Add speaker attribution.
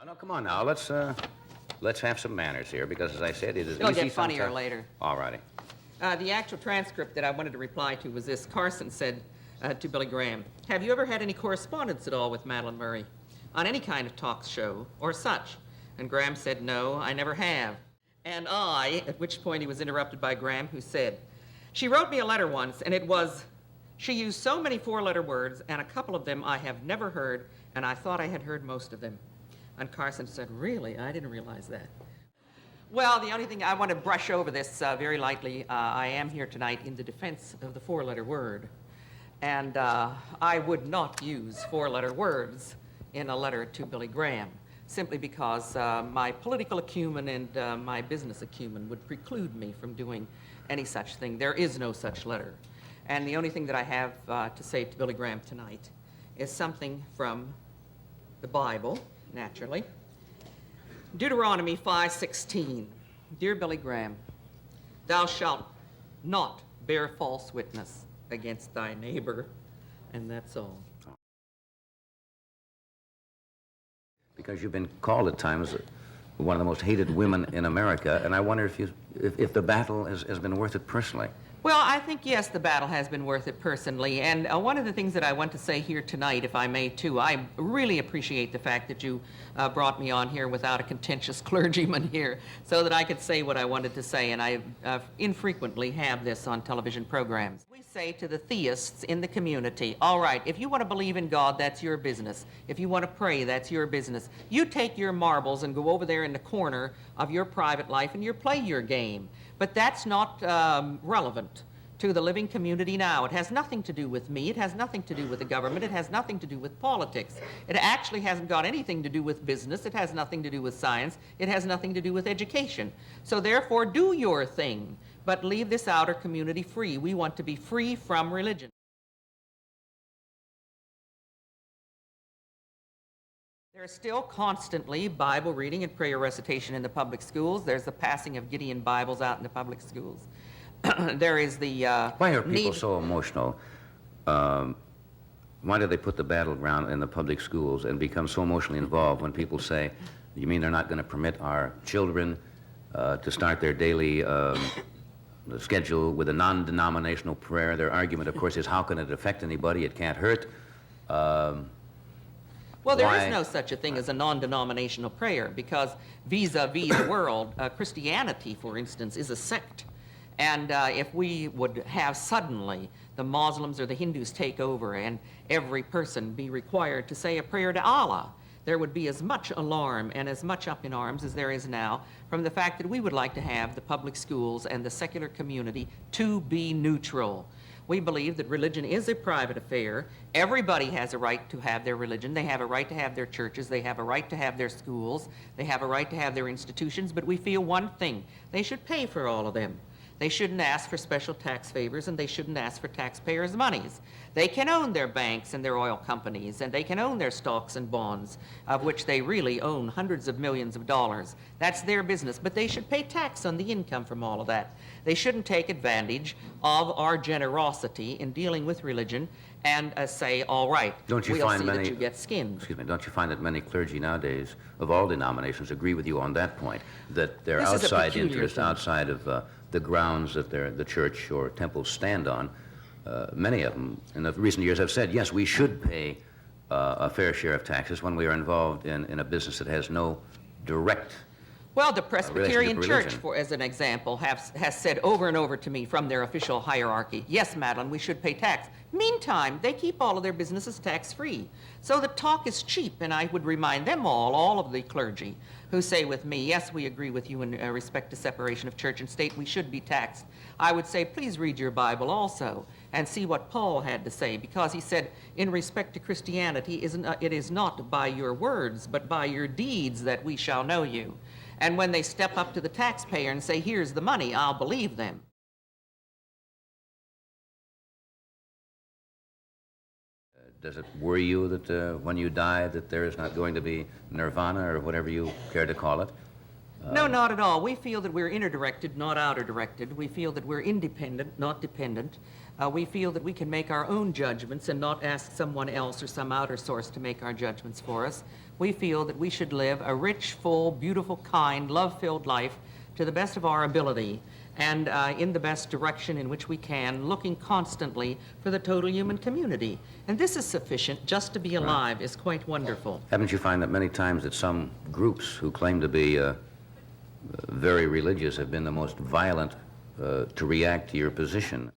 Speaker 1: No, come on now. Let's have some manners here, because as I said, it is
Speaker 2: It'll
Speaker 1: easy
Speaker 2: get funnier
Speaker 1: sometimes.
Speaker 2: later.
Speaker 1: All righty.
Speaker 2: The actual transcript that I wanted to reply to was this. Carson said to Billy Graham, "Have you ever had any correspondence at all with Madeline Murray on any kind of talk show or such?" And Graham said, "No, I never have." And at which point he was interrupted by Graham, who said, "She wrote me a letter once, and it was, she used so many four-letter words, and a couple of them I have never heard, and I thought I had heard most of them." And Carson said, "Really? I didn't realize that." Well, the only thing I want to brush over this very lightly, I am here tonight in the defense of the four-letter word. And I would not use four-letter words in a letter to Billy Graham, simply because my political acumen and my business acumen would preclude me from doing any such thing. There is no such letter. And the only thing that I have to say to Billy Graham tonight is something from the Bible, naturally. Deuteronomy 5:16. Dear Billy Graham, thou shalt not bear false witness against thy neighbor, and that's all.
Speaker 1: Because you've been called at times one of the most hated women in America, and I wonder if the battle has been worth it personally.
Speaker 2: Well, I think, yes, the battle has been worth it personally. And one of the things that I want to say here tonight, if I may, too, I really appreciate the fact that you brought me on here without a contentious clergyman here so that I could say what I wanted to say. And I infrequently have this on television programs. We say to the theists in the community, all right, if you want to believe in God, that's your business. If you want to pray, that's your business. You take your marbles and go over there in the corner of your private life and you play your game. But that's not relevant to the living community now. It has nothing to do with me. It has nothing to do with the government. It has nothing to do with politics. It actually hasn't got anything to do with business. It has nothing to do with science. It has nothing to do with education. So therefore, do your thing, but leave this outer community free. We want to be free from religion. There's still constantly Bible reading and prayer recitation in the public schools. There's the passing of Gideon Bibles out in the public schools. There is the
Speaker 1: Why are people so emotional? Why do they put the battleground in the public schools and become so emotionally involved when people say, you mean they're not going to permit our children to start their daily schedule with a non-denominational prayer? Their argument, of course, is how can it affect anybody? It can't hurt.
Speaker 2: Well, there is no such a thing as a non-denominational prayer because vis-a-vis the world, Christianity, for instance, is a sect. And if we would have suddenly the Muslims or the Hindus take over and every person be required to say a prayer to Allah, there would be as much alarm and as much up in arms as there is now from the fact that we would like to have the public schools and the secular community to be neutral. We believe that religion is a private affair. Everybody has a right to have their religion. They have a right to have their churches. They have a right to have their schools. They have a right to have their institutions. But we feel one thing. They should pay for all of them. They shouldn't ask for special tax favors, and they shouldn't ask for taxpayers' monies. They can own their banks and their oil companies, and they can own their stocks and bonds, of which they really own hundreds of millions of dollars. That's their business, but they should pay tax on the income from all of that. They shouldn't take advantage of our generosity in dealing with religion and say, all right, we'll see that you get skinned.
Speaker 1: Excuse me, don't you find that many clergy nowadays of all denominations agree with you on that point, that their outside interest, outside of the grounds that the church or temples stand on, many of them in the recent years have said, yes, we should pay a fair share of taxes when we are involved in a business that has no direct
Speaker 2: Well, the Presbyterian Church, as an example, has said over and over to me from their official hierarchy, yes, Madeline, we should pay tax. Meantime, they keep all of their businesses tax-free. So the talk is cheap, and I would remind them all of the clergy, who say with me, yes, we agree with you in respect to separation of church and state, we should be taxed. I would say, please read your Bible also and see what Paul had to say, because he said, in respect to Christianity, it is not by your words, but by your deeds that we shall know you. And when they step up to the taxpayer and say, here's the money, I'll believe them.
Speaker 1: Does it worry you that when you die that there is not going to be nirvana or whatever you care to call it?
Speaker 2: No, not at all. We feel that we're inner-directed, not outer-directed. We feel that we're independent, not dependent. We feel that we can make our own judgments and not ask someone else or some outer source to make our judgments for us. We feel that we should live a rich, full, beautiful, kind, love-filled life to the best of our ability and in the best direction in which we can, looking constantly for the total human community. And this is sufficient. Just to be alive is quite wonderful.
Speaker 1: Haven't you find that many times that some groups who claim to be very religious have been the most violent to react to your position?